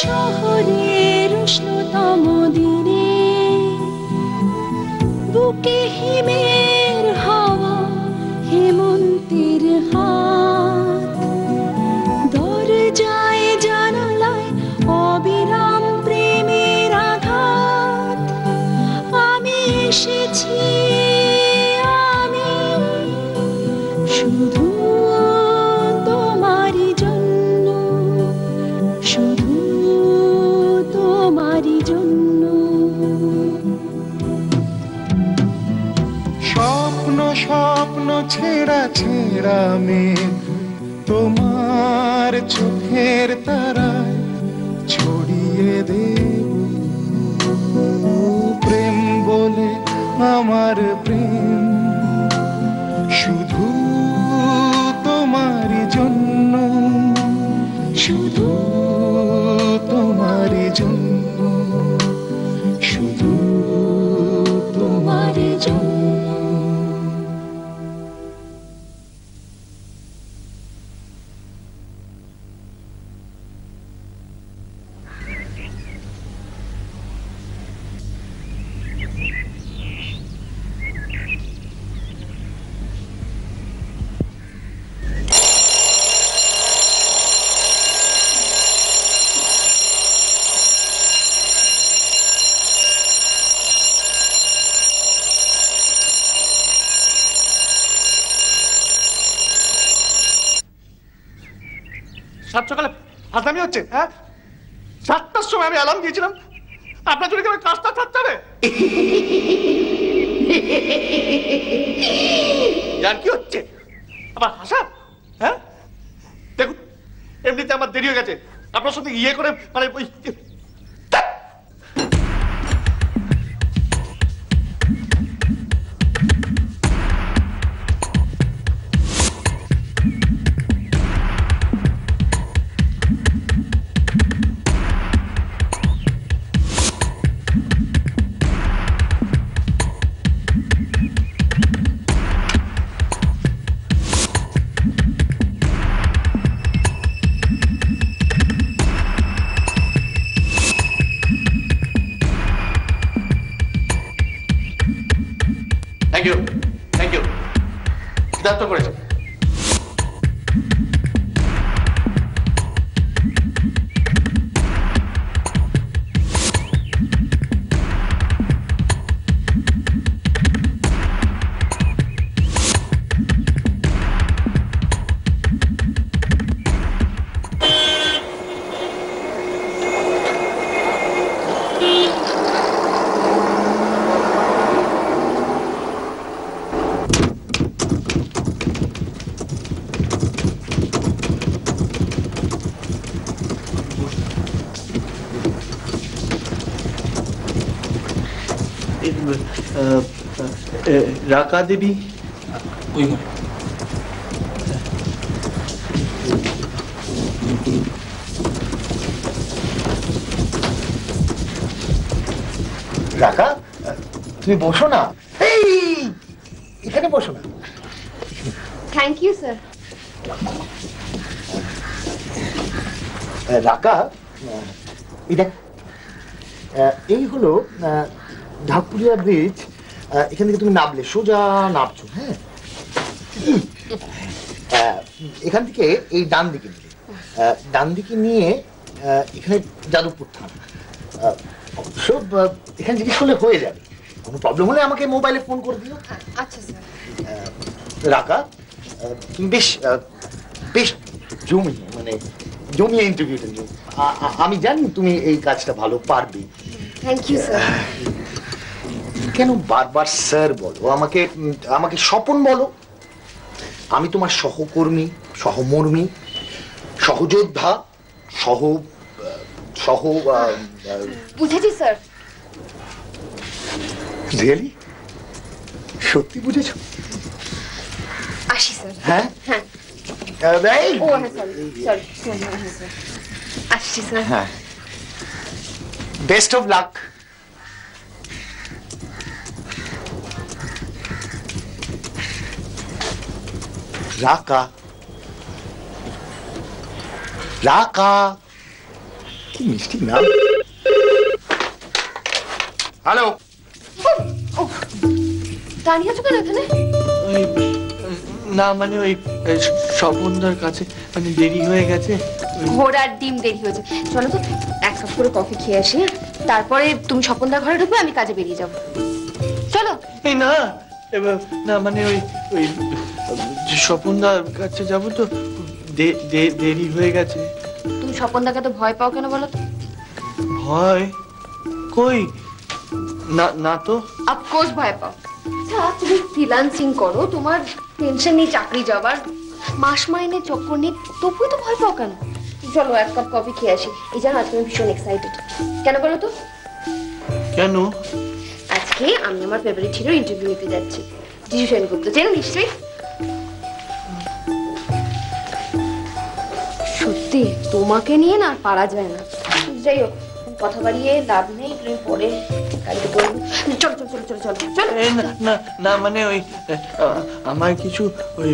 শহরের উষ্ণতম দিনে বুকে হিমের হাওয়া হেমন্তের হাত দরজায় জানালায় অবিরাম প্রেমের আঘাত আমি এসেছি আমি শুধু তোমারই জন্য শুধু তোমারই জন্য স্বপ্ন স্বপ্ন ছেঁড়া ছেঁড়া মেঘ তোমার চোখের তারায় ছড়িয়ে দেব প্রেম বলে আমার প্রেম শুধু তোমারই জন্য শুধু তোমারই জন্য শুধু তোমারই জন্য সাত সকালে ফাজলামি হচ্ছে, হ্যাঁ? 7টার সময় আমি অ্যালার্ম দিয়েছিলাম, আপনার জন্য কি আমি কাজটা থাকতে হবে? আর কি হচ্ছে আবার হাসা? হ্যাঁ দেখুন, এমনিতে আমার দেরি হয়ে গেছে, আপনার সঙ্গে ইয়ে করে মানে ওই থ্যাংক ইউ সিদ্ধার্থ করেছে। রাকা দেবী ওই ঘরে। রাকা, তুমি বসো না, এখানে বসো না। Thank you sir. রাকা, এই হলো ঢাকুরিয়া ব্রিজ। এখান থেকে তুমি নামলে সোজা নামছো, হ্যাঁ? এখান থেকে এই ডান দিকে নিলে, ডান দিকে নিয়ে এখানে যাদবপুর থানা। সব এখানে জিজ্ঞেস করলে হয়ে যাবে, কোনো প্রবলেম হলে আমাকে মোবাইলে ফোন করে দিও। আচ্ছা স্যার। রাকা, তুমি বেশ বেশ জমিয়ে ইন্টারভিউটা নিও। আমি জানি তুমি এই কাজটা ভালো পারবে। Thank you sir. কেন বারবার স্যার বলো? আমাকে আমাকে স্বপন বলো। আমি তোমার সহকর্মী, সহমর্মী, সহযোদ্ধা, বুঝেছি স্যার। রিয়েলি? সত্যি বুঝেছো? আসি স্যার। হ্যাঁ হ্যাঁ। ও হ্যাঁ সরি আসছি স্যার। হ্যাঁ, বেস্ট অফ লাক। রাকা, রাকা, কি মিষ্টি নাম। হ্যালো, দাঁড়িয়ে আছো কেন এখানে? ওই না মানে ওই স্বপনদার কাছে মানে দেরি হয়ে গেছে। ঘোড়ার ডিম দেরি হয়েছে। চলো তো এক কাপ করে কফি খেয়ে আসি, তারপরে তুমি স্বপনদার ঘরে ঢুকবে, আমি কাজে বেরিয়ে যাবো। চলো। এই না এবার না মানে ওই ওই স্বপনদার কাছে যাবো তো দেরি হয়ে গেছে। তুমি স্বপনদাকে তো ভয় পাও কেন বলো তো? ভয় কই না না তো। অফকোর্স ভয় পাও। আচ্ছা তুমি ফ্রিল্যান্সিং করো, তোমার টেনশন নেই চাকরি যাবার, মাস মাইনে চক্কর নেই, তবুই তো ভয় পাও কেন? চলো এক কাপ কফি খেয়ে আসি। এই জানো আজকে আমি ভীষণ এক্সাইটেড। কেন বলো তো? কেন? আজকে আমি আমার ফেভারিট হিরো ইন্টারভিউ নিতে যাচ্ছি। যিশু সেনগুপ্ত চেনো নিশ্চয়ই? সত্যি তোমাকে নিয়ে না পারা যায় না। যাই হোক কথা বাড়িয়ে লাভ নেই, তুমি পরে গাড়িতে করে চলো চলো চলো চলো চলো চলো। না না না মানে ওই আমার কিছু ওই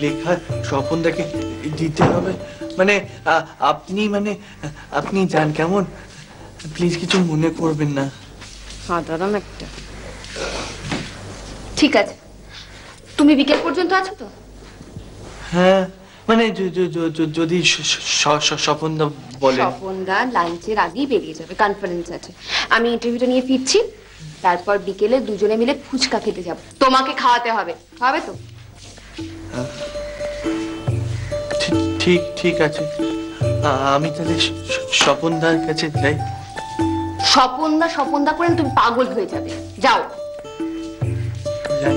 লেখা স্বপনদাকে দিতে হবে। মানে আপনি যান কেমন, প্লিজ কিছু মনে করবেন না। সাধারণ একটা। ঠিক আছে, তুমি বিকেল পর্যন্ত আছো তো? হ্যাঁ মানে যদি স্বপনদা বলে। স্বপনদা লাঞ্চের আগেই বেরিয়ে যাবে, কনফারেন্স আছে। আমি ইন্টারভিউটা নিয়ে ফিরছি, তারপর বিকেলে দুজনে মিলে ফুচকা খেতে যাব। তোমাকে খাওয়াতে হবে, খাওয়াবে তো? ঠিক ঠিক আছে, আমি তাহলে স্বপনদার কাছে যাই। স্বপনদা স্বপনদা করেন তুমি পাগল হয়ে যাবে, যাও। যাই।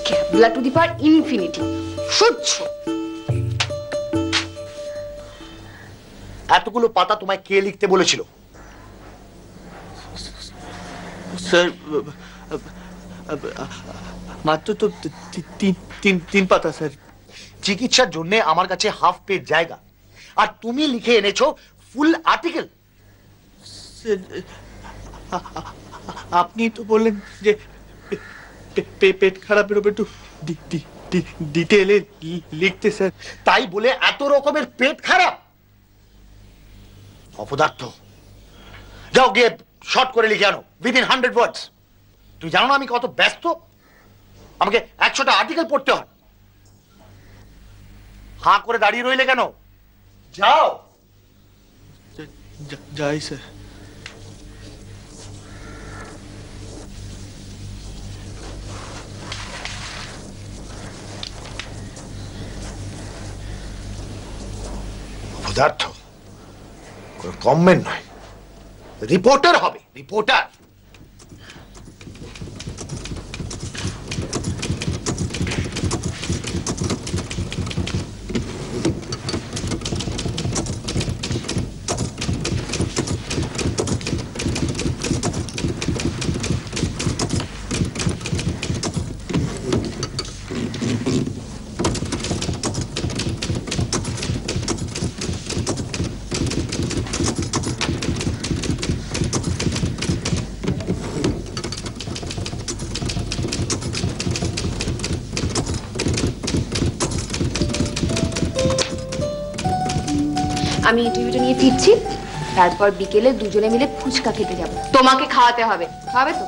ক্যাবলা টু দি পাওয়ার ইনফিনিটি, সহ্য। এতগুলো পাতা তোমায় কে লিখতে বলেছিল? স্যার মাত্র তো তিন পাতা স্যার। চিকিৎসার জন্য আমার কাছে হাফ পেজ জায়গা, আর তুমি লিখে এনেছো ফুল আর্টিকেল। আপনি তো বললেন যে পেট খারাপের উপর একটু ডিটেলে লিখতে স্যার। তাই বলে এত রকমের পেট খারাপ? অপদার্থ, যাও গিয়ে শর্ট করে লিখে আনো উইদিন 100 ওয়ার্ডস। তুই জানো না আমি কত ব্যস্ত, আমাকে 100টা আর্টিকেল পড়তে হয়। হাঁ করে দাঁড়িয়ে রইলে কেন? যাও। যাই স্যার। অপদার্থ, কোনো কমেন্ট নয়, রিপোর্টার হবে, রিপোর্টার। আমি ইন্টারভিউটা নিয়ে ফিরছি, তারপর বিকেলে দুজনে মিলে ফুচকা খেতে যাব। তোমাকে খাওয়াতে হবে, খাওয়াবে তো?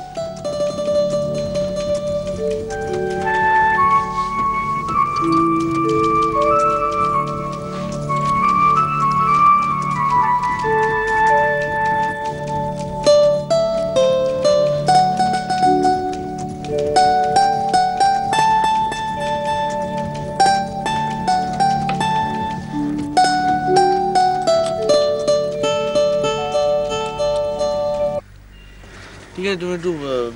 ঠিক আছে, তুমি একটু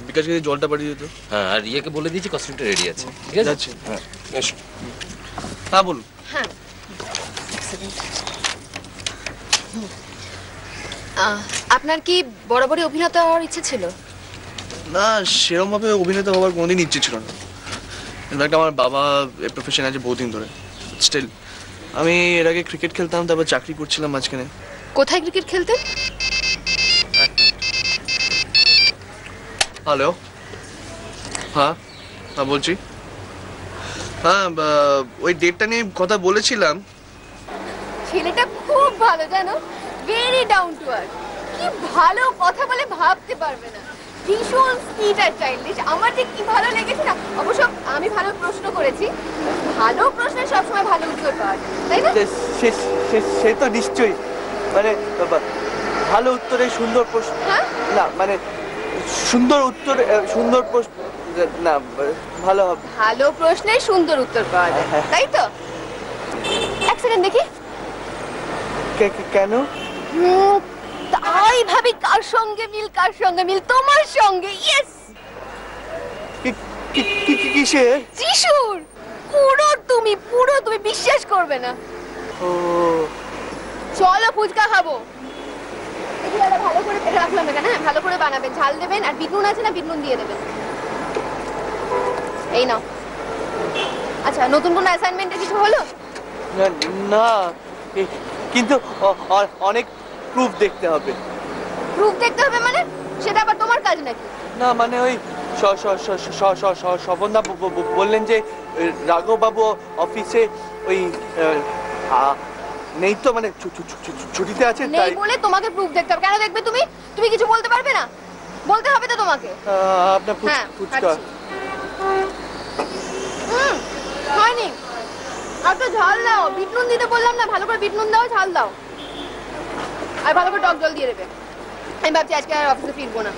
বিকাশকে জলটা পাঠিয়ে দিত। হ্যাঁ, আর ইয়েকে বলে দিয়েছি কস্টিউমটা রেডি আছে। ঠিক আছে, যাচ্ছে। হ্যাঁ এসো। হ্যাঁ বলুন। হ্যাঁ, আপনার কি বরাবরই অভিনেতা হওয়ার ইচ্ছে ছিল? না, সেরকম ভাবে অভিনেতা হওয়ার কোনোদিন ইচ্ছে ছিল না। ইনফ্যাক্ট আমার বাবা এই প্রফেশন আছে বহুদিন ধরে। স্টিল আমি এর আগে ক্রিকেট খেলতাম, তারপর চাকরি করছিলাম মাঝখানে। কোথায় ক্রিকেট খেলতেন? হ্যালো, হ্যাঁ হ্যাঁ বলছি। হ্যাঁ ওই ডেটটা নিয়ে কথা বলেছিলাম। ছেলেটা খুব ভালো জানো, ভেরি ডাউন টু আর্থ, কি ভালো কথা বলে ভাবতে পারবে না, ভীষণ সুইট আর চাইল্ডিশ। আমার যে কি ভালো লেগেছে না। অবশ্য আমি ভালো প্রশ্ন করেছি, ভালো প্রশ্নে সবসময় ভালো উত্তর পাওয়া যায়, তাই না? সে তো নিশ্চয়ই, মানে ভালো উত্তরে সুন্দর প্রশ্ন। হ্যাঁ না মানে সুন্দর উত্তর, সুন্দর প্রশ্ন না, ভালো হবে। ভালো প্রশ্নে সুন্দর উত্তর পাওয়া যায়, তাই তো? এক সেকেন্ড দেখি। কেন? তাই ভাবি কার সঙ্গে মিল, কার সঙ্গে মিল, তোমার সঙ্গে। ইয়েস। কিসে? যিশুর। পুরো তুমি বিশ্বাস করবে না। ও চলো ফুচকা খাবো। দেখি দাদা ভালো করে রাখলাম এখানে, হ্যাঁ ভালো করে বানাবেন, ঝাল দেবেন, আর বিট নুন আছে না, বিট নুন দিয়ে দেবেন। এই নাও। আচ্ছা, নতুন কোনো অ্যাসাইনমেন্টের কিছু হলো? না, কিন্তু অনেক প্রুফ দেখতে হবে। প্রুফ দেখতে হবে মানে? সেটা আবার তোমার কাজ নাকি? না মানে ওই স্বপনদা বললেন যে রাঘব বাবু অফিসে ওই নেই তো, মানে ছুটিতে আছে। নেই বলে তোমাকে প্রুফ দেখতে হবে। কেন দেখবে তুমি? তুমি কিছু বলতে পারবে না? বলতে হবে তো তোমাকে। আপনার ফুচকা হয়নি। আর তো ঝাল দাও, বিট নুন দিতে বললাম না, ভালো করে বিট নুন দাও, ঝাল দাও, আর ভালো করে টক জল দিয়ে দেবে। আমি ভাবছি আজকে আর অফিসে ফিরবো না।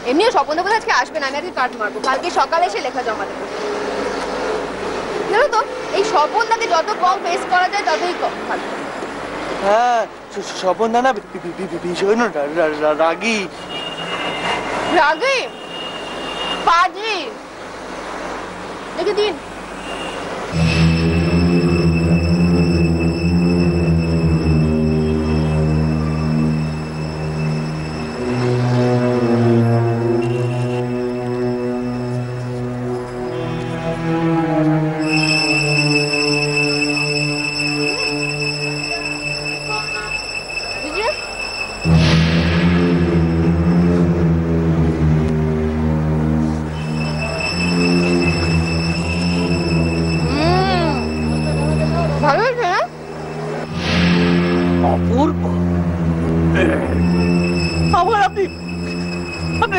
এমনিও স্বপন বলে আজকে আসবে না, আমি আজকে কাট মারবো, কালকে সকালে এসে লেখা জমা দেবো। জানো তো, এই স্বপনদাকে যত কম ফেস করা যায় ততই কম ভালো। হ্যাঁ, স্বপনদা না ভীষণ রাগী। রাগী? পাজি। দেখে দিন।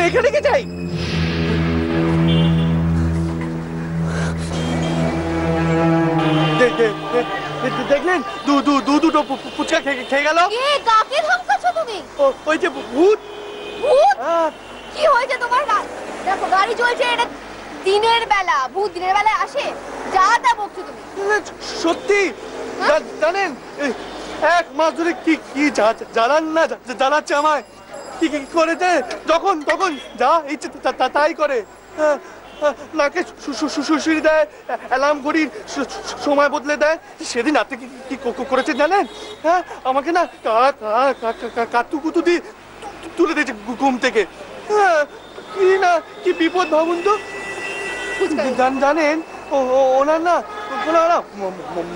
এখানে কে যাই? দেখলেন দুটো ফুচকা খেয়ে গেল। কাকে ধমকাচ্ছো তুমি? ওই যে ভূত। ভূত? কি হয়েছে তোমার? দেখো গাড়ি চলছে, এটা দিনের বেলা, ভূত দিনের বেলায় আসে? যা তা বকছো তুমি। সত্যি জানেন, এক মাস ধরে কি জানান না, জানাচ্ছে আমায় কি করে দেয়, যখন তখন যা ইচ্ছে তাই করে। নাকে সুশুরি দেয়, অ্যালার্ম ঘড়ির সময় বদলে দেয়। সেদিন রাতে কি করেছে জানেন? হ্যাঁ, আমাকে না কাতুকুতু দিয়ে তুলে দিয়েছে ঘুম থেকে। কি বিপদ ভাবুন তো। জানেন ওনার না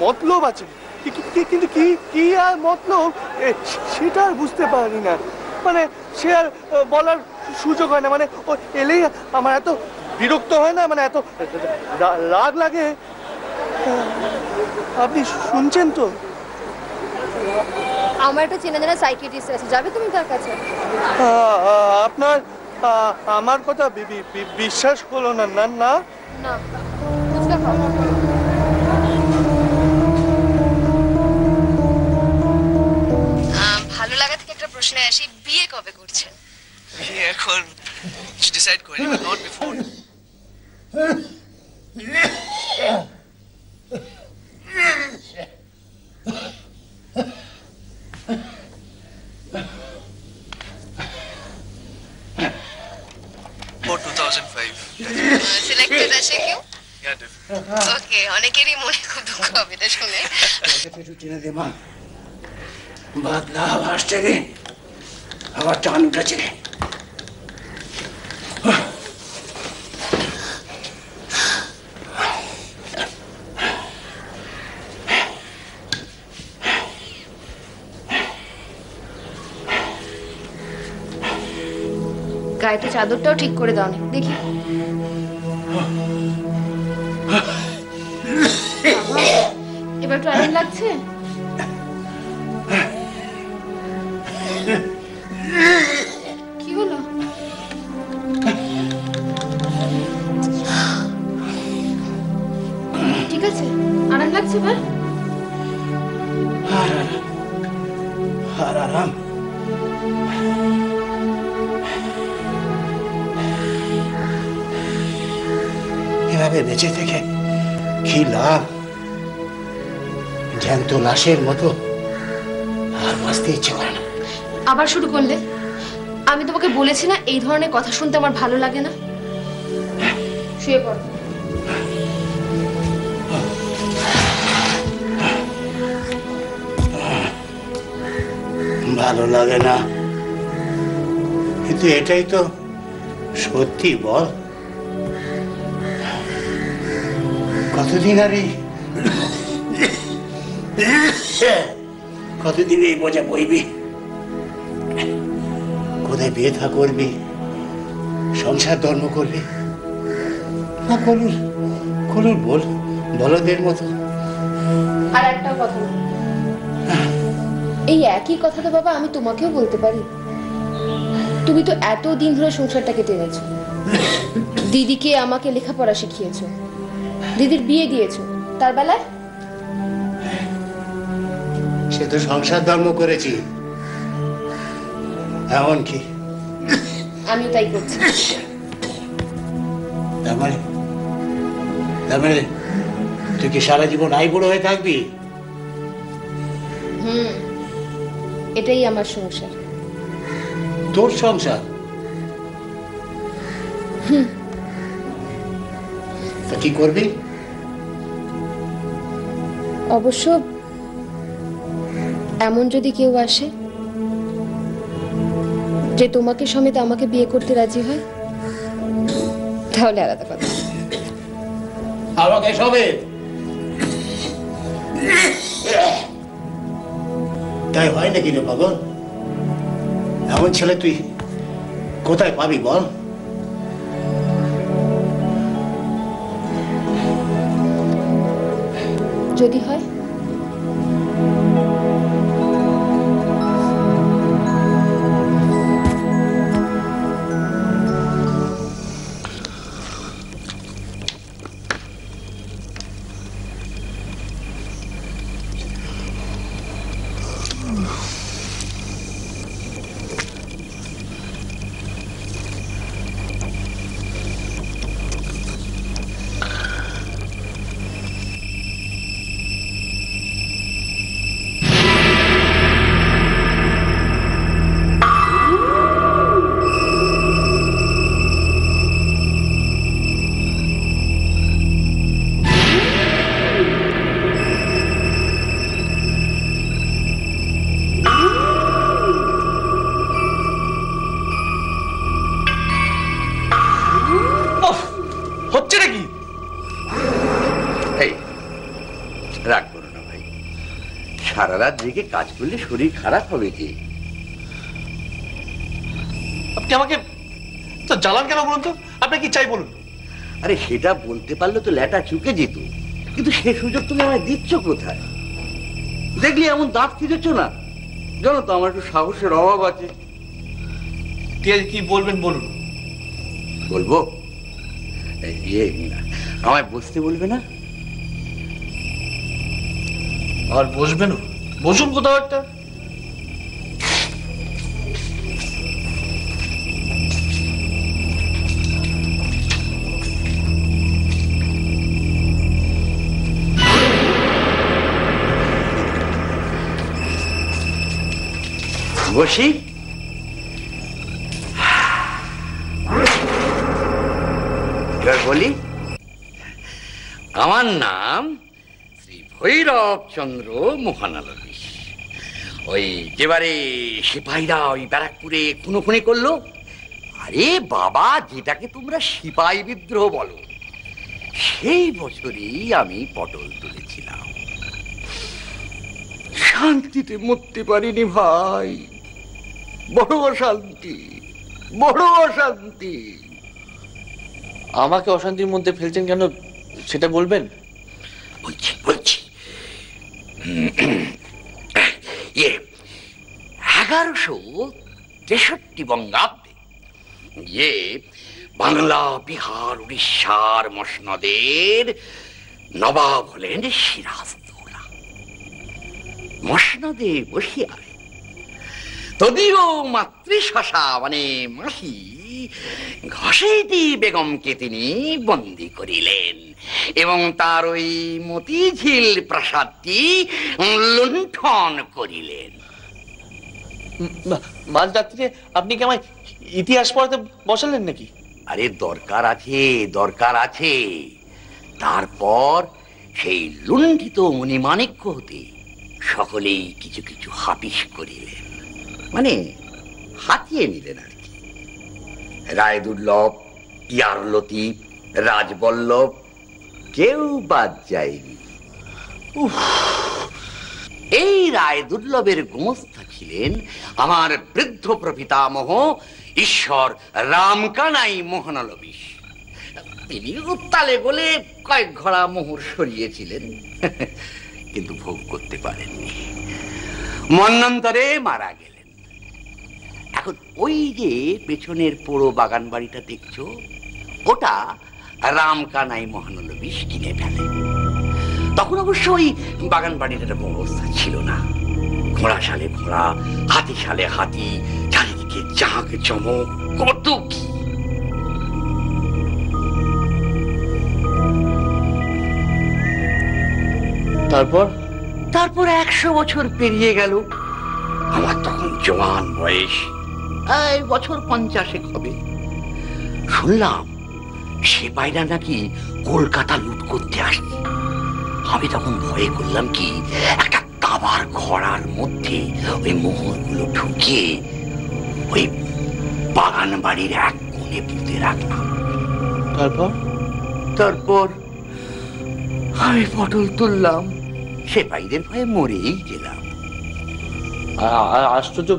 মতলব আছে, কিন্তু কি আর মতলব সেটা আর বুঝতে পারি না। মানে সে আর বলার সুযোগ হয় না, মানে ও এলেই আমার এত বিরক্ত হয় না, মানে এত রাগ লাগে। আপনি শুনছেন তো? আমার একটা চেনা জানা সাইকিয়াট্রিস্ট আছে, যাবে তুমি তার কাছে? আপনার আমার কথা বিশ্বাস হলো না? না না না, ফুচকা খাও। ভালো লাগা থেকে একটা প্রশ্নে আসি, বিয়ে কবে করছেন? এখন ডিসাইড করিনি, but not before. For 2005. Selected আছে কেউ? Yeah, definitely. ওকে, অনেকেরই মনে খুব দুঃখ হবে এটা শুনে। চিনে দে মা, ভাত না আসছে রে, আবার চান উঠেছে। গায়েতে চাদরটাও ঠিক করে দাও নি, দেখি। এবার একটু আরাম লাগছে? কি হলো? ঠিক আছে, আরাম লাগছে এবার? আর আরাম এভাবে বেঁচে থেকে কি লাভ? জ্যান্ত লাশের মতো আর বাঁচতে ইচ্ছে করে না। আবার শুরু করলে? আমি তোমাকে বলেছি না এই ধরনের কথা শুনতে আমার ভালো লাগে না। শুয়ে পড়ো। ভালো লাগে না, কিন্তু এটাই তো সত্যি। বল, কতদিন আর কতদিন এই বোঝা বইবি? কোথায় বিয়ে থা করবি, সংসার ধর্ম করবি না কলুর বলদের মতো? আর একটা কথা, এই একই কথা তো বাবা আমি তোমাকেও বলতে পারি। তুমি তো এতদিন ধরে সংসারটাকে টেনেছো, দিদিকে আমাকে লেখাপড়া শিখিয়েছো, দিদির বিয়ে দিয়েছো, তার বেলায় সে তো সংসার ধর্ম করেছি, এমন কি আমিও তাই করছি। তার মানে তুই কি সারা জীবন আইবুড়ো হয়ে থাকবি? এটাই আমার সংসার। তোর সংসার? তা কি করবি? অবশ্য এমন যদি কেউ আসে যে তোমাকে সমেত আমাকে বিয়ে করতে রাজি হয়, তাহলে আলাদা কথা। আমাকে সমেত? তাই হয় নাকি রে পাগল? এমন ছেলে তুই কোথায় পাবি বল? যদি হয় সারা রাত জেগে কাজ করলে শরীর খারাপ হবে যে। আপনি আমাকে তো জ্বালান কেন বলুন তো? আপনি কি চাই বলুন? আরে সেটা বলতে পারলে তো ল্যাটা চুকে যেত, কিন্তু সে সুযোগ তুমি আমায় দিচ্ছ কোথায়? দেখলি এমন দাঁত ফিরেছ না, জানো তো আমার একটু সাহসের অভাব আছে। ঠিক আছে, কি বলবেন বলুন। বলবো? আমায় বসতে বলবে না? আর বসবেন? বসুন কোথাও একটা। বসি? এবার বলি, আমার নাম শ্রী ভৈরবচন্দ্র মহানালবী। ওই যেবারে সিপাহীরা ওই ব্যারাকপুরে খুনোখুনি করলো, আরে বাবা, যেটাকে তোমরা সিপাহী বিদ্রোহ বলো, সেই বছরই আমি পটল তুলেছিলাম। শান্তিতে মরতে পারিনি ভাই, বড় অশান্তি, বড় অশান্তি। আমাকে অশান্তির মধ্যে ফেলছেন কেন সেটা বলবেন? বলছি বলছি, 1163 বঙ্গাব্দে বাংলা, বিহার, উড়িষ্যার মসনদের নবাব হলেন সিরাজদৌলা। মসনদে বসিয়া তদীয় মাতৃশাসা মানে মাসি ঘসেটি বেগমকে তিনি বন্দী করিলেন এবং তার ওই মতিঝিল প্রাসাদটি লুণ্ঠন করিলেন। মাঝরাত্রিরে আপনি কি আমায় ইতিহাস পড়াতে বসালেন নাকি? আরে দরকার আছে। তারপর সেই লুণ্ঠিত মণিমাণিক্য হতে সকলেই কিছু কিছু হাপিস করিলেন, মানে হাতিয়ে নিলেন আর কি। রায়দুর্লভ, ইয়ার লতিফ, রাজবল্লভ কেউ বাদ যায়নি। এই রায়দুর্লভের গোমস্তা ছিলেন আমার বৃদ্ধ প্রপিতামহ ঈশ্বর রামকানাই মোহনালবিশ। তিনি উত্তালে বলে কয়েক ঘোড়া মোহর সরিয়েছিলেন, কিন্তু ভোগ করতে পারেননি, মন্বন্তরে মারা গেলেন। এখন ওই যে পেছনের পুরো বাগান বাড়িটা দেখছো, ওটা রামকানাই মোহনালবিশ কিনে ফেলেন। তখন অবশ্য ওই বাগান বাড়ির একটা ব্যবস্থা ছিল না। ঘোড়া সালে ঘোড়া, হাতি সালে হাতি, চারিদিকে জাঁক চমক, কত কি। তারপর 100 বছর পেরিয়ে গেল। আমার তখন জওয়ান বয়স, এই বছর 50 হবে। শুনলাম সেপাইরা নাকি কলকাতা লুট করতে আসছে। আমি তখন ভয়ে করলাম কি, একটা দাবার ঘোড়ার মধ্যে ওই মোহরগুলো ঢুকিয়ে ওই বাগান বাড়ির এক কোণে পুঁতে রাখলাম। তারপর আমি পটল তুললাম, সেপাইদের ভয়ে মরেই গেলাম। আশ্চর্য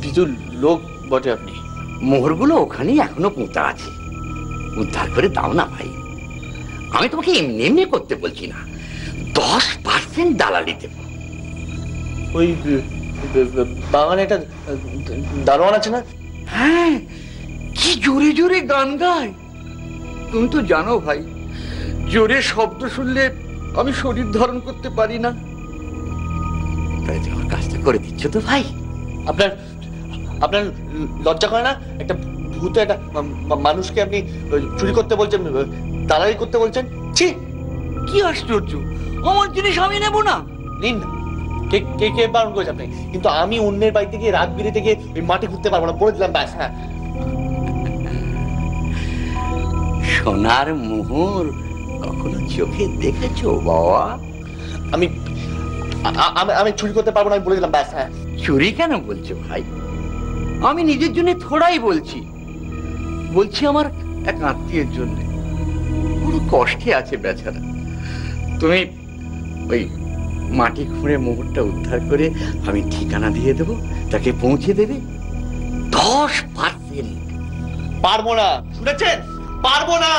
কিছু লোক বটে আপনি। মোহরগুলো ওখানেই এখনো পুঁতা আছে, উদ্ধার করে দাও না ভাই। আমি তোমাকে এমনি এমনি করতে বলছি না, 10% দালালি দেব। ওই বাগানে একটা দারোয়ান আছে না? হ্যাঁ, কি জোরে জোরে গান গায়। তুমি তো জানো ভাই, জোরে শব্দ শুনলে আমি শরীর ধারণ করতে পারি না। তাই তোমার কাজটা করে দিচ্ছ তো ভাই? আপনার লজ্জা করে না? একটা ভূত একটা মানুষকে আপনি চুরি করতে বলছেন, দালালি করতে বলছেন? ছি, কি আশ্চর্য! আমার জিনিস আমি নেব না। নিন না, কে বারণ করেছে আপনি? কিন্তু আমি অন্যের বাড়িতে গিয়ে রাত বিরেতে গিয়ে ওই মাটি ঘুরতে পারবো না, বলে দিলাম ব্যাস। হ্যাঁ, সোনার মোহর কখনো চোখে দেখেছো বাবা? আমি চুরি করতে পারবো না, আমি বলে দিলাম ব্যাস। হ্যাঁ। চুরি কেন বলছো ভাই? আমি নিজের জন্য থোড়াই বলছি, আমার এক আত্মীয়ের জন্য। বড় কষ্টে আছে বেচারা। তুমি ওই মাটি খুঁড়ে মোহরটা উদ্ধার করে আমি ঠিকানা দিয়ে দেবো, তাকে পৌঁছে দেবে। 10%। পারবো না, শুনেছেন? পারবো না।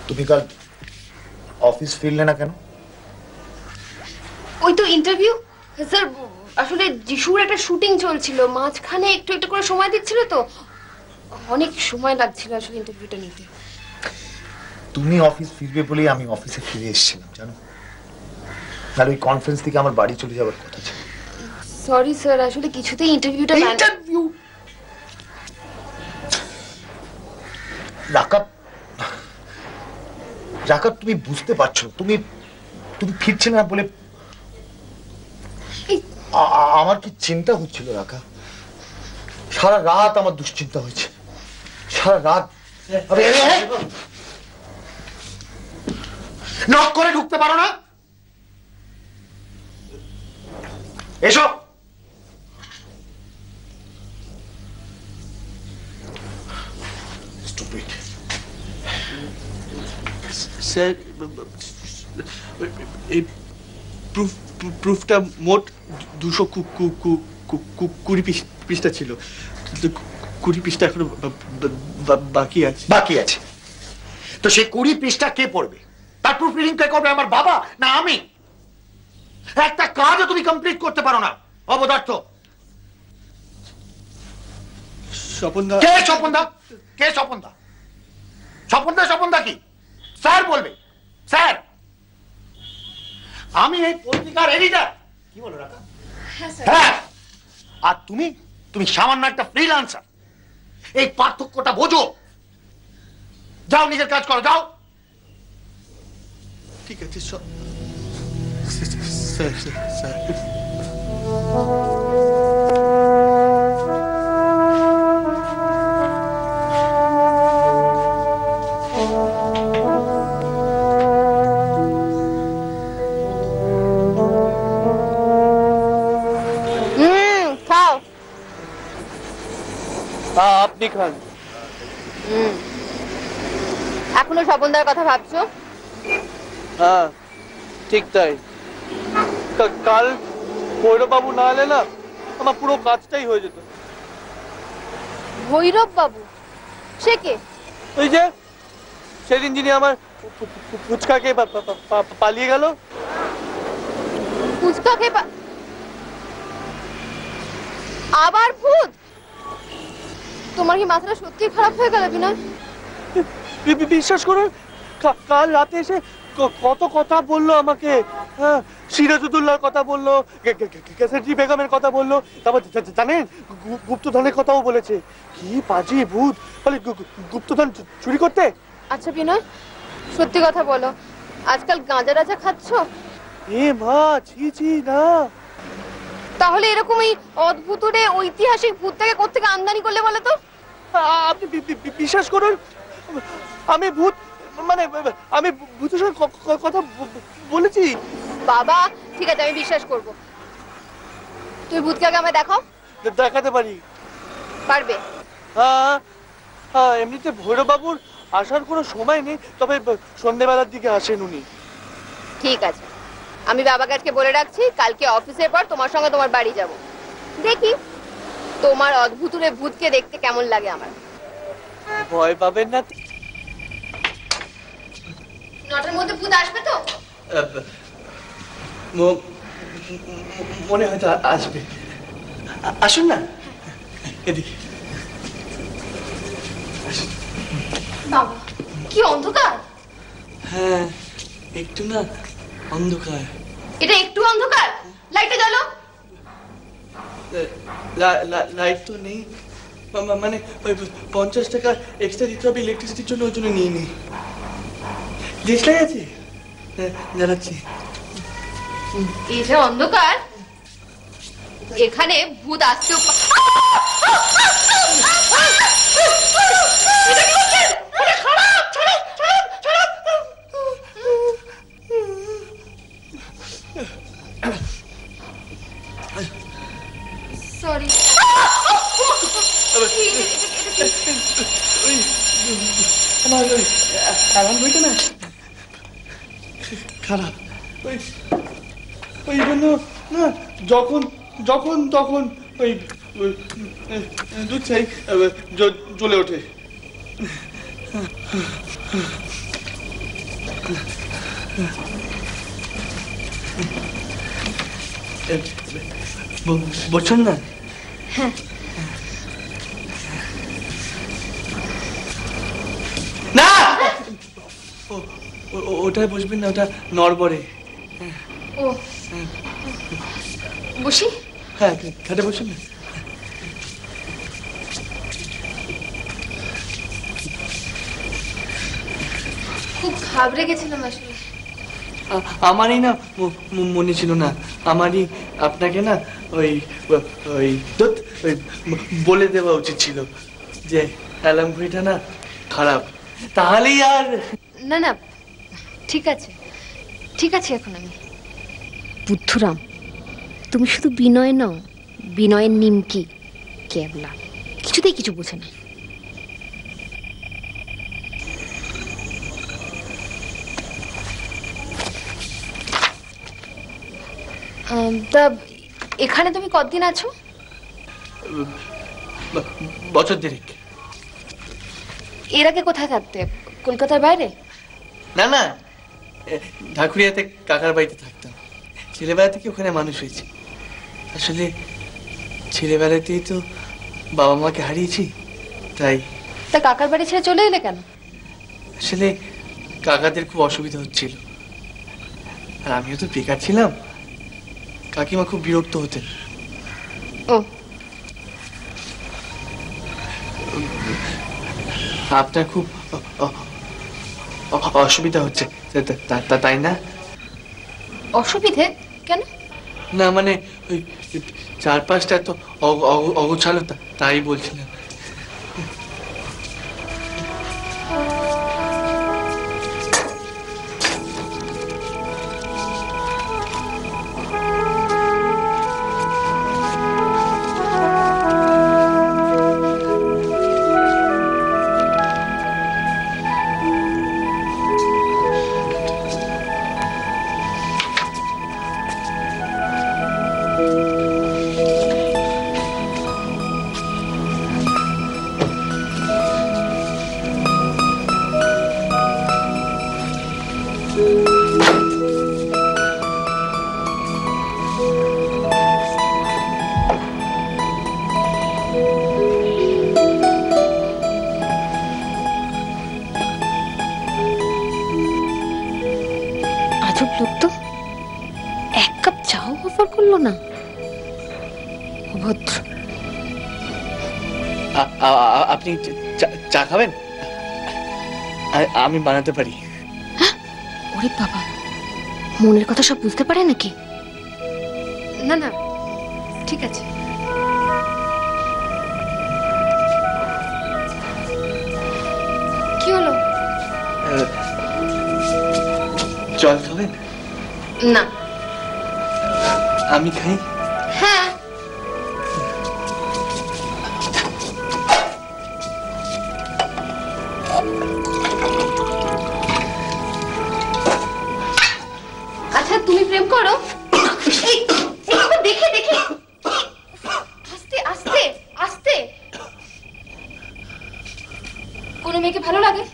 তুমি কাল অফিস ফিরলে না কেন? ওই তো ইন্টারভিউ স্যার। আসলে যিশুর একটা শুটিং চলছিল, মাঝখানে একটু একটু করে সময় দিচ্ছিল, তো অনেক সময় লাগছিল আসলে ইন্টারভিউটা নিতে। তুমি অফিস ফিরবে বলেই আমি অফিসে ফিরে এসেছিলাম, জানো? আর ওই কনফারেন্স থেকে আমার বাড়ি চলে যাওয়ার কথা ছিল। সরি স্যার, আসলে কিছুতেই ইন্টারভিউটা রাকাব, তুমি বুঝতে পারছো? তুমি ফিরছে না বলে আমার কি চিন্তা হচ্ছিল রাকাব। সারা রাত আমার দুশ্চিন্তা হয়েছে, সারা রাত। নক করে ঢুকতে পারো না? এসো। স্টুপিড। স্যার, এই প্রুফটা মোট 200 20 পৃষ্ঠা ছিল, 20 পৃষ্ঠা এখনো বাকি আছে। বাকি আছে তো সেই 20 পৃষ্ঠা কে পড়বে? তার প্রুফ রিডিং কে করবে? আমার বাবা না আমি? একটা কাজও তুমি কমপ্লিট করতে পারো না, অবদার্থ। স্বপনদা। কে স্বপনদা? কে স্বপনদা? স্বপনদা কি? স্যার বলবে। স্যার, আমি এই পত্রিকার এডিটর। কি বলো রাকা? হ্যাঁ, আর তুমি সামান্য একটা ফ্রিল্যান্সার। এই পার্থক্যটা বোঝো। যাও নিজের কাজ করো, যাও। ঠিক আছে স্যার। খাও। আপনি খান। এখনো স্বপনদার কথা ভাবছো? হ্যাঁ ঠিক তাই। কাল ভৈরব বাবু না এলে না আমার পুরো কাজটাই হয়ে যেত। ভৈরব বাবু? সে কে? ওই যে সেদিন যিনি আমার ফুচকাকে পালিয়ে গেল। ফুচকাকে আবার ভূত? তোমার কি মাথাটা সত্যি খারাপ হয়ে গেল বিনয়? বিশ্বাস করুন, কাল রাতে এসে কত কথা বললো আমাকে। হ্যাঁ, সিরাজউদ্দৌলার কথা বললো, কেসরি বেগমের কথা বললো, তারপর জানেন গুপ্তধনের কথাও বলেছে। কি বাজি ভূত, বলে গুপ্তধন চুরি করতে। আচ্ছা বিনয়, সত্যি কথা বলো, আজকাল গাঁজা রাজা খাচ্ছ? এ মা, ছি না। তাহলে এরকম এই অদ্ভুত ঐতিহাসিক ভূতটাকে কোত্থেকে আমদানি করলে বলো তো? আপনি বিশ্বাস করুন, আমি ভূত মানে আমি ভূতের সঙ্গে কথা বলেছি। বাবা ঠিক আছে, আমি বিশ্বাস করব। তুই ভূতকে আগে আমায় দেখাও। দেখাতে পারি। পারবে? হ্যাঁ, এমনিতে ভৈরব বাবুর আসার কোনো সময় নেই, তবে সন্ধ্যেবেলার দিকে আসেন উনি। ঠিক আছে, আমি বাবাকে আজকে বলে রাখছি, কালকে অফিসের পর তোমার সঙ্গে তোমার বাড়ি যাব। দেখি তোমার অদ্ভুত ভূতকে দেখতে কেমন লাগে আমার। ভয় পাবেন না? 9টার মধ্যে ভূত আসবে তো? মনে হয়তো আসবে। আসুন না এদিকে। বাবা কি অন্ধকার! হ্যাঁ, একটু না অন্ধকার। এটা একটু অন্ধকার? লাইটটা জ্বালো। লাইট তো নেই, মানে ওই 50 টাকা এক্সট্রা দিতে হবে ইলেকট্রিসিটির জন্য, ওই জন্য নিয়ে নি। দেশলাই আছে, জানাচ্ছি। এই যে অন্ধকার, এখানে ভূত আসতেও সরি। আমার ওই অ্যালার্ম বইটা না খারাপ, ওই জন্য না যখন তখন ওই দুধ চাই জ্বলে ওঠে। বলছেন না? হ্যাঁ। না, ওটাই বসবেন না, ওটা নড়বড়ে। ও বসি? হ্যাঁ, খাটে বসুন না। খুব ঘাবড়ে গেছিলাম আসলে। আমারই না মনে ছিল না, আমারই আপনাকে না ওই বলে দেওয়া উচিত ছিল যে অ্যালার্ম ঘড়িটা না খারাপ, তাহলেই আর। না না, ঠিক আছে ঠিক আছে। এখন আমি বুদ্ধুরাম, তুমি শুধু বিনয় নও, বিনয়ের নিমকি কেবলা, কিছুতেই কিছু বোঝে না। তা এখানে তুমি কতদিন আছো? বছর দেড়েক। এর আগে কোথায় থাকতে? কলকাতার বাইরে? না না, ঢাকুরিয়াতে কাকার বাড়িতে থাকতাম। ছেলেবেলা থেকে ওখানে মানুষ হয়েছে। আসলে ছেলেবেলাতেই তো বাবা মাকে হারিয়েছি, তাই। তা কাকার বাড়ি ছেড়ে চলে এলে কেন? আসলে কাকাদের খুব অসুবিধা হচ্ছিল, আর আমিও তো বেকার ছিলাম। কাকিমা খুব বিরক্ত হতেন। ও, আপনার খুব অসুবিধা হচ্ছে তাই না? অসুবিধে কেন? না মানে ওই চারপাশটা তো অগোছালো, তাই বলছিলাম। আপনি চা খাবেন? আমি বানাতে পারি। ওরে বাবা, মনের কথা সব বুঝতে পারে নাকি? না না, ঠিক আছে। কি হলো? জল খাবেন? না। আমি খাই? হ্যাঁ। আচ্ছা, তুমি প্রেম করো? দেখে দেখে, আস্তে আস্তে আস্তে। কোন মেয়েকে ভালো লাগে?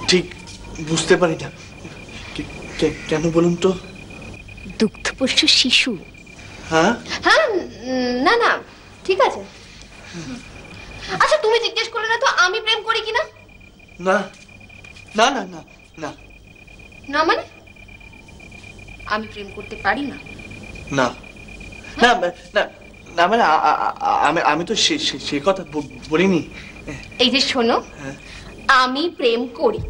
ঠিক বুঝতে পারি না, কেন বলুন তো? দুগ্ধপোষ্য শিশু। হ্যাঁ হ্যাঁ, না না, ঠিক আছে। আচ্ছা, তুমি জিজ্ঞেস করলে না তো আমি প্রেম করি কিনা? না না না না না। না মানে? আমি প্রেম করতে পারি না? না না না না মানে আমি তো সে কথা বলিনি। এই যে শোনো, আমি প্রেম করি।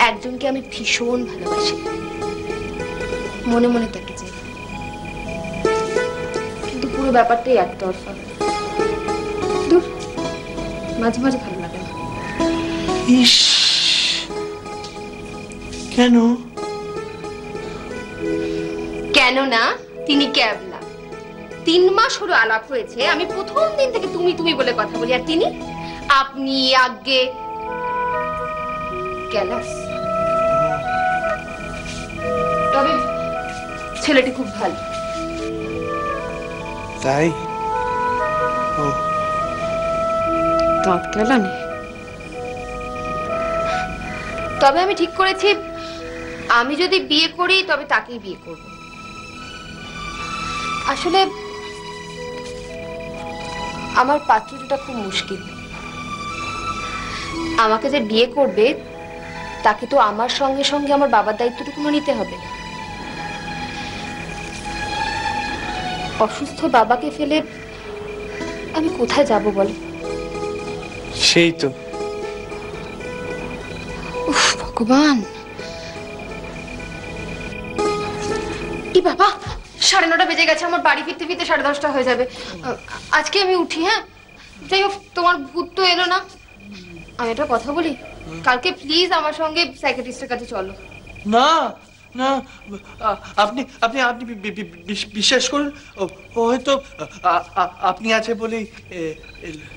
একজনকে আমি ভীষণ ভালোবাসি, মনে মনে তাকে চাই, কিন্তু পুরো ব্যাপারটাই একতরফা। দূর, মাঝে মাঝে ভালো লাগে না। ইস, কেন? কেন না? তিনি ক্যাবলা। 3 মাস হলো আলাপ হয়েছে, আমি প্রথম দিন থেকে তুমি তুমি বলে কথা বলি, আর তিনি আপনি, আগে। ক্যালাস। তবে ছেলেটি খুব ভালো। তাই? ও, দাঁত কেলা নেই। তবে আমি ঠিক করেছি, আমি যদি বিয়ে করি তবে তাকেই বিয়ে করব। আসলে আমার পাত্রটা খুব মুশকিল। আমাকে যে বিয়ে করবে তাকে তো আমার সঙ্গে সঙ্গে আমার বাবার দায়িত্বটুকুও নিতে হবে। অসুস্থ বাবাকে ফেলে আমি কোথায় যাব বল? সেই তো। উফ ভগবান, ই বাবা, 9:30 বেজে গেছে। আমার বাড়ি ফিরতে ফিরতে 10:30 হয়ে যাবে। আজকে আমি উঠি। হ্যাঁ, যাই হোক, তোমার ভূত তো এলো না। আমি একটা কথা বলি, কালকে প্লিজ আমার সঙ্গে সাইকিয়াট্রিস্টের কাছে চলো। না না, আপনি আপনি আপনি বিশ্বাস করুন, ও হয়তো আপনি আছে বলেই।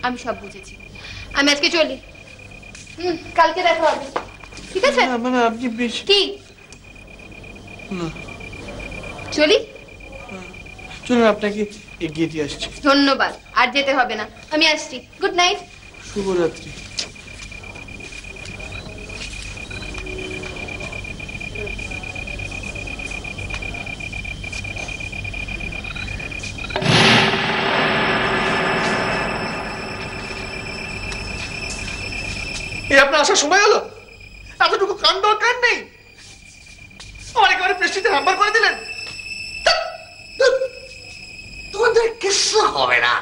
আমি সব বুঝেছি, আমি আজকে চলি। কালকে দেখা হবে, ঠিক আছে? মানে আপনি কি চলি? চলুন আপনাকে এগিয়ে দিয়ে আসছি। ধন্যবাদ, আর যেতে হবে না, আমি আসছি। Good night. শুভরাত্রি। এই আপনার আসার সময় হলো? এতটুকু কান দরকার নেই। আমার একেবারে বৃষ্টিতে হ্যাম্পার করে দিলেন। তোমাদের কিচ্ছু হবে না।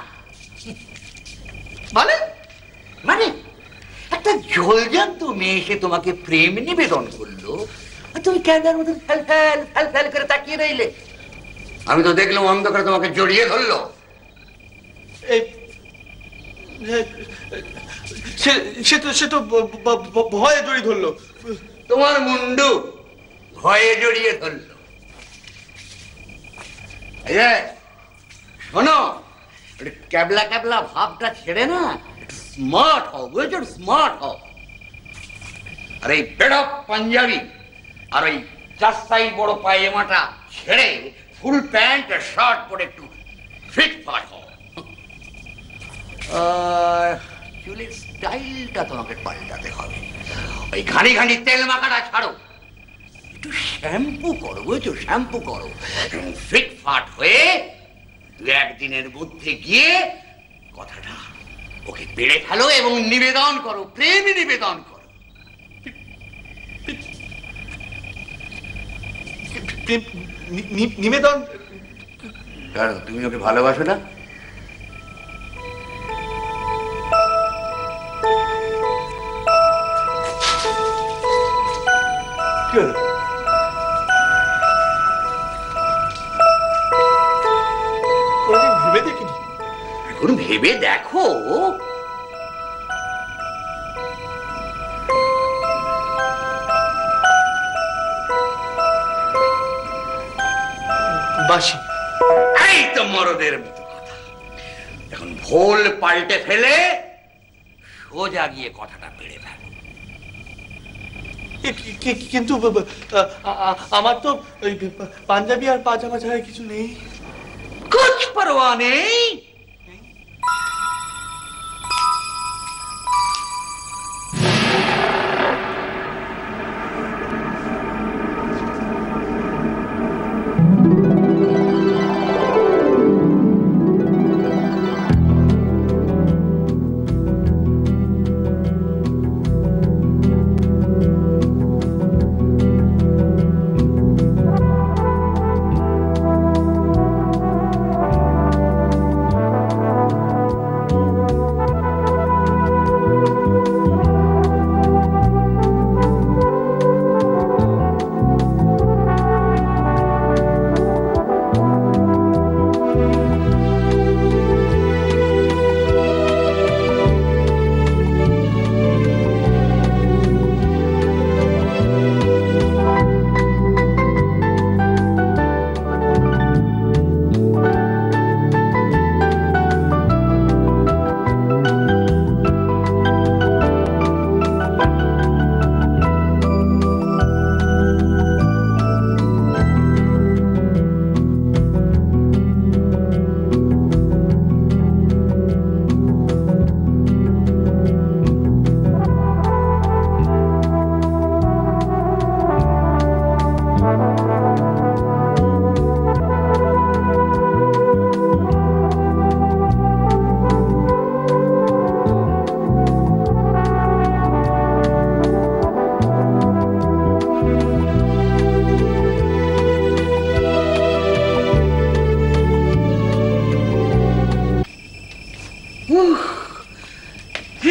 মানে মানে একটা জলজান্ত মেয়ে এসে তোমাকে প্রেম নিবেদন করলো, আর তুমি ক্যামেরার মধ্যে ফ্যাল ফ্যাল ফ্যাল ফ্যাল করে তাকিয়ে রইলে। আমি তো দেখলাম অন্ধকারে তোমাকে জড়িয়ে ধরলো। সে তো ভয়ে জড়িয়ে ধরলো। তোমার মুন্ডু ভয়ে জড়িয়ে ধরলো। শোনো, ক্যাবলা ক্যাবলা ভাবটা ছেড়ে না, স্মার্ট হও, বুঝেছো? স্মার্ট হও। আর এই বেড়প পাঞ্জাবি আর ওই 4 সাইজ বড় পায়জামাটা ছেড়ে ফুল প্যান্ট আর শার্ট পরে একটু ফিটফাট হও। চুলের স্টাইলটা তোমাকে পাল্টাতে হবে। ওই ঘানি ঘানি তেল মাখাটা ছাড়ো, একটু শ্যাম্পু করো, বুঝেছো? শ্যাম্পু করো, ফিটফাট হয়ে 2-1 দিনের মধ্যে গিয়ে কথাটা ওকে পেড়ে ফেলো এবং নিবেদন করো, প্রেম নিবেদন করো। নিবেদন? কারণ তুমি ওকে ভালোবাসো না? ভেবে দেখিনি। এখন ভেবে দেখো। বাসি। এই তো মরদের মতো কথা। এখন ভোল পাল্টে ফেলে সোজা গিয়ে কথাটা পেড়ে ফেলো। কিন্তু আমার তো ওই পাঞ্জাবি আর পাজামা ছাড়া কিছু নেই। কুছ পরোয়া নেই।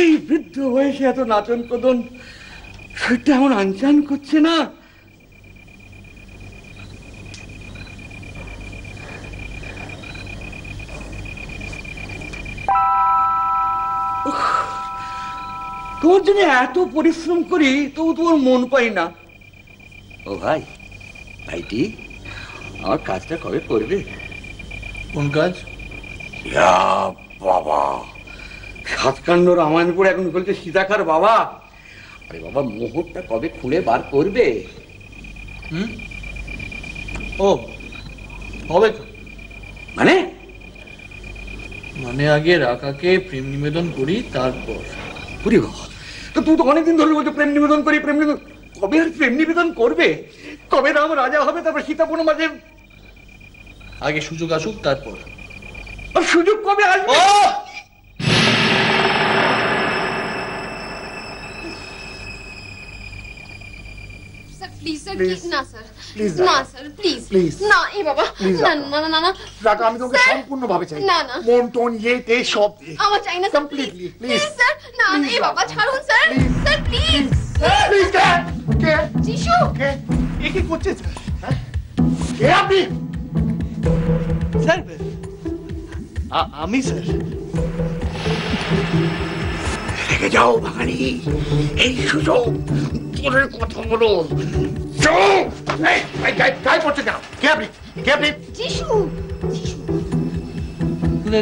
এই বৃদ্ধ বয়সে এত নাচন কদন, শরীরটা এমন আনচান করছে না। তোমার জন্য এত পরিশ্রম করি, তবু তোমার মন পাই না। ও ভাই, ভাইটি আমার কাজটা কবে করবে? কোন কাজ? বাবা, সাতকাণ্ড রামায়ণ পড়ে এখন বলছে সীতাকার বাবা। আরে বাবা, মোহরটা কবে খুলে বার করবে? ও হবে তো, মানে মানে আগে রাকাকে প্রেম নিবেদন করি, তারপর পুরি বাবা, তো তুই তো অনেকদিন ধরে বলছো প্রেম নিবেদন করি, প্রেম নিবেদন। কবে আর প্রেম নিবেদন করবে? কবে রাম রাজা হবে, তারপর সীতা বনবাসে? আগে সুযোগ আসুক, তারপর। আর সুযোগ কবে আসবে? Sir please sir, Please. না স্যার, Please, না রাকা। Sir please Please. না, এ বাবা, Please, না রাকা। না না না না রাকা, আমি তোমাকে স্যার। সম্পূর্ণভাবে চাই। না, না। মন টন ইয়ে তে সব দিয়ে। আমার চাই না sir, Completely, please please. Sir, না না, Please, এ বাবা রাকা। ছাড়ুন sir, Please. Sir please. Please, কে? কে? যিশু, কে? এ কি করছে স্যার? কে আপনি? স্যার আমি স্যার। রেখে যাও বাঙালি, এই সুযোগ তোদের কথা বলো। চুপ! গায়ে পড়ছে কেন? কে আপনি? কে আপনি? যিশু, যিশু।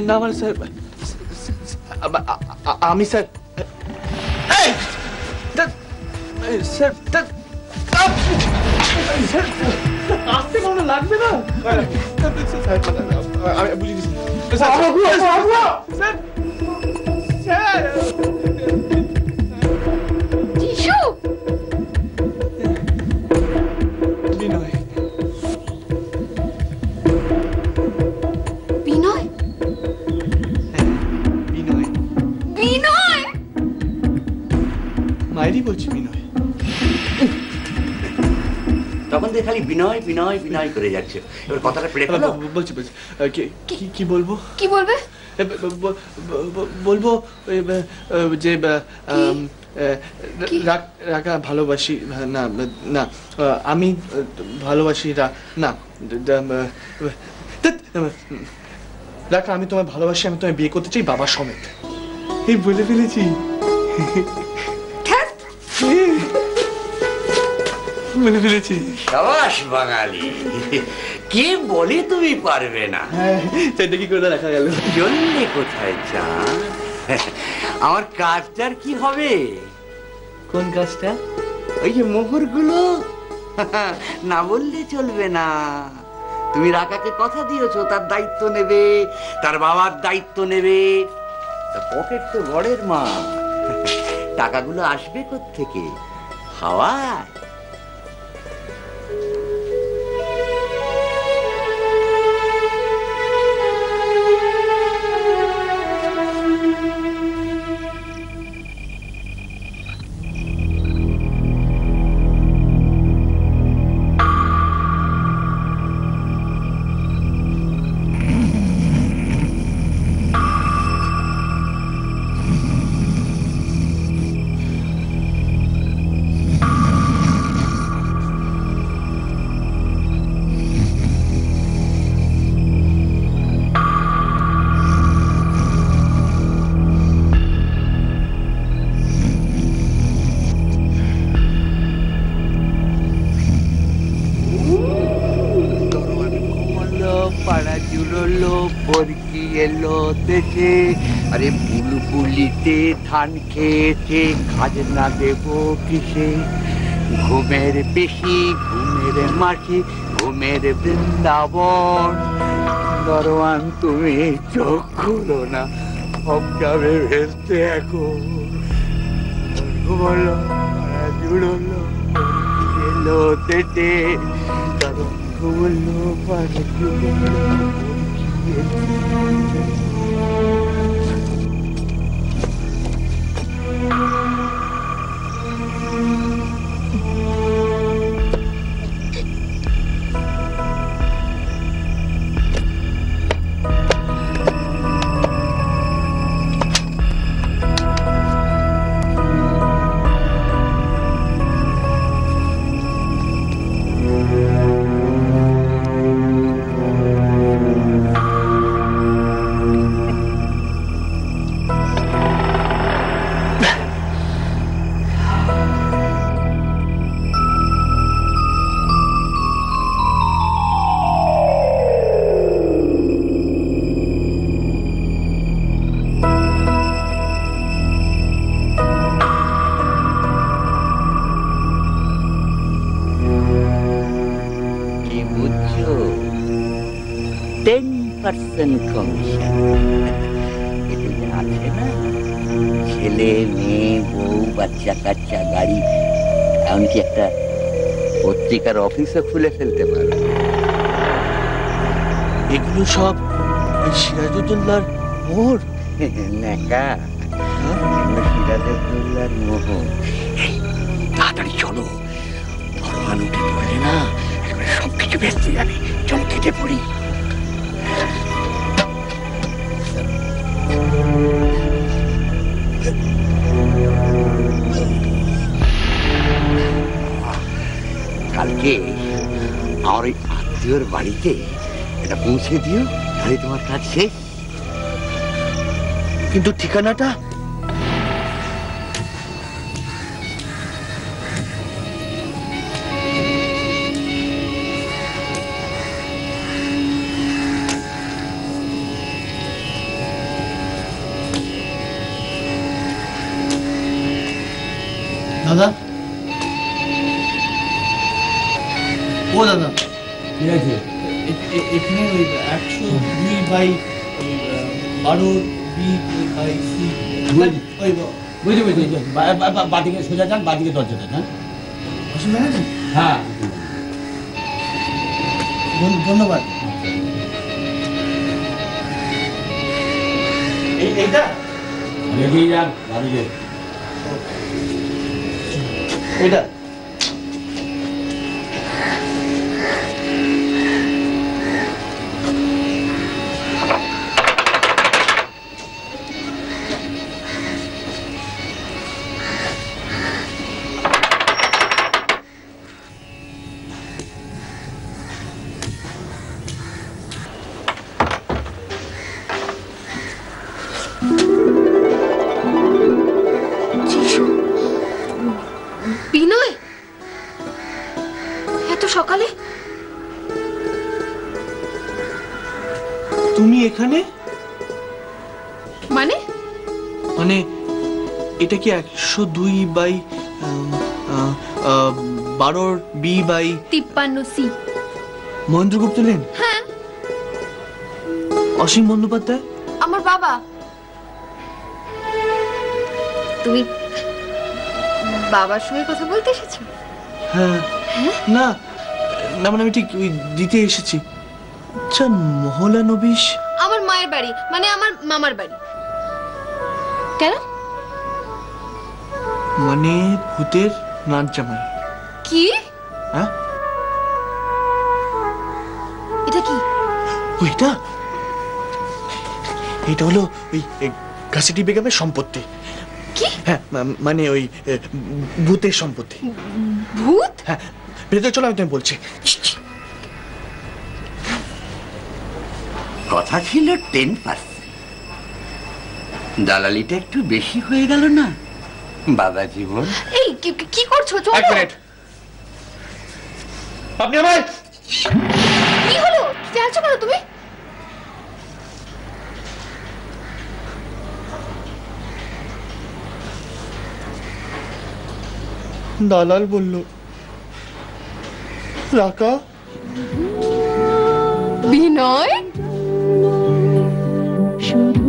না মানে স্যার, আমি স্যার, এই! স্যার স্যার, আসতে কোনো লাগবে না। আমি বুঝে দিচ্ছি স্যার। স্যার যিশু, বিনয়, বিনয়, বিনয়, বিনয়। মায়েরই বলছি বিনয়। তখন থেকে খালি বিনয় বিনয় বিনয় করে যাচ্ছে। এবার কথাটা পেড়ে ফেলো। বলছি কি বলবো? কি বলবে? বলবো যে রাকা ভালোবাসি না, না আমি ভালোবাসি না, রাকা আমি তোমায় ভালোবাসি, আমি তোমায় বিয়ে করতে চাই বাবা সমেত। এই বলে ফেলেছি। বলে ফেলেছি। সাবাস বাঙালি, কে বলে তুমি পারবে না? সেটা কি করে রাখা গেল? জন্যে কোথায় চান? আমার কাজটার কি হবে? কোন কাজটা? ওই যে মোহরগুলো না বললে চলবে না। তুমি রাকাকে কথা দিয়েছো তার দায়িত্ব নেবে, তার বাবার দায়িত্ব নেবে। পকেট তো বড়ের মা, টাকাগুলো আসবে কোত্থেকে? হাওয়ায়। পাড়া জুড়লো বরকি এলো দেশে, আরে বুলবুলিতে ধান খেয়েছে, খাজনা দেব কিসে? ঘুমের বেশি, ঘুমের মাসি, ঘুমের বৃন্দাবন। দরওয়ান তুমি চোখ খুলো না, সব যাবে ভেস্তে এখন। ঘুমলো পাড়া জুড়লো এলো দেশে, ঘুমলো পাড়া জুড়লো। 10% কমিশন। এতে যা আছে না, ছেলে মেয়ে বউ বাচ্চা কাচ্চা গাড়ি, এমনকি একটা পত্রিকার অফিসও খুলে ফেলতে পারে। এগুলো সব সিরাজউদ্দৌলার মোহর? নেকা, সিরাজউদ্দৌলার মোহর। তাড়াতাড়ি চলো, পরোয়ান উঠে পড়লে না একেবারে সবকিছু বেঁচতে যাবে। চমকেটে পড়ি। কালকে আমার ওই আত্মীয়র বাড়িতে এটা পৌঁছে দিও, তাহলে তোমার কাজ শেষ। কিন্তু ঠিকানাটা? দাদা, ও দাদা, ঠিক আছে, এখানে ওই 102/12B/C বুঝলি বুঝলি, বাদিকে সোজা যান, বাদিকে দরজা দেন। অসীম ব্যানার্জি? হ্যাঁ, ধন্যবাদ। এইটা এগিয়ে যান বাদিকে। এটা বিনয়, এত সকালে? তুমি এখানে? মানে মানে এটা কি 102/12B/53C? মহেন্দ্রগুপ্ত লেন? হ্যাঁ, অসীম বন্দ্যোপাধ্যায় আমার বাবা। তুমি বাবার সঙ্গে কথা বলতে এসেছো? হ্যাঁ। না না, মানে আমি ঠিক ওই দিতে এসেছি। আচ্ছা, মহলানবিশ আমার মায়ের বাড়ি, মানে আমার মামার বাড়ি। কেন? মানে ভূতের নাচ জামাই। কি? হ্যাঁ, এটা কি? ওইটা এটা হলো ওই ঘাসিটি বেগমের সম্পত্তি। কি? হ্যাঁ, মানে ওই ভূতের সম্পত্তি। ভূত? হ্যাঁ, ভেতরে চলো, আমি তুমি বলছি। কথা ছিল 10%, দালালিটা একটু বেশি হয়ে গেল না বাবা জীবন? এই কি করছো? চলো। এক মিনিট, আপনি আমায় কি হলো? কি আছো কেন তুমি? দালাল বলল রাকা। বিনয়, শুধু